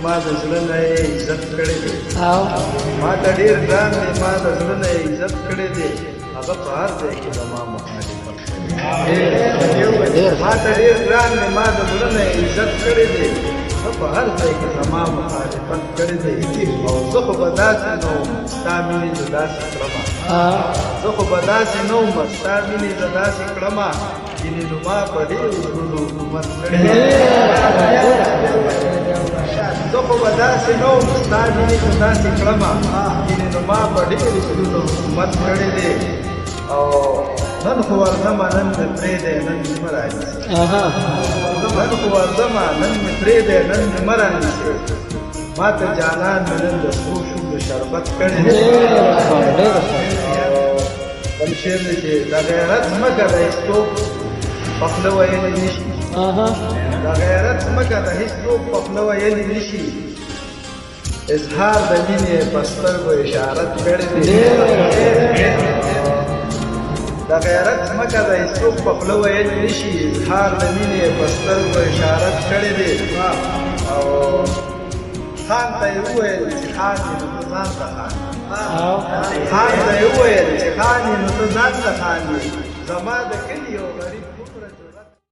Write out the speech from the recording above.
ما د زړه نه عزت کړی دی ما ته ډېر ګران دی ما د زړه نه عزت کړی دی هغه په هر ځای کې زما مخالفت کړی ما ته ډېر ګران دی ما د زړه نه عزت کړی دی هغه په هر ځای کې زما مخالفت کړی دی او زه خو به داسې نه وم ستا مینې زه داسې کړمه زه خو به داسې نه وم ستا مینې زه داسې کړمه ځینې نو ما په ډېرو زړونو حکومت کړی دی زه خو به داسې نه وم ستا مینې زه داسې کړمه ځینې نو ما په ډېرو زړونو حکومت کړی دی او نن خو ورځمه نن مې پرېږدی نن مې مه رانیسې نن خو ورځمه نن مې پرېږدی نن مې مه رانیسې ما ته جانان مې نن د سرو شونډو شربت کړی دی بل شعر دی چې د غیرت ځمکه د هېڅوک په خوله ویلی نه شي د غیرت ځمکه د هېڅوک په خوله ویلی نه شي اظهار د مینې په سترګو اشارت کړی دی د غیرت ځمکه د هېڅوک په خوله ویلی نه شي اظهار د مینې په سترګو اشارت کړی دی او خان ته یې وویل چې خان یې نو ته ځان ته خان ته یې وویل چې خان یې نو ته ځان ته خان یې زما د کلي یو غریب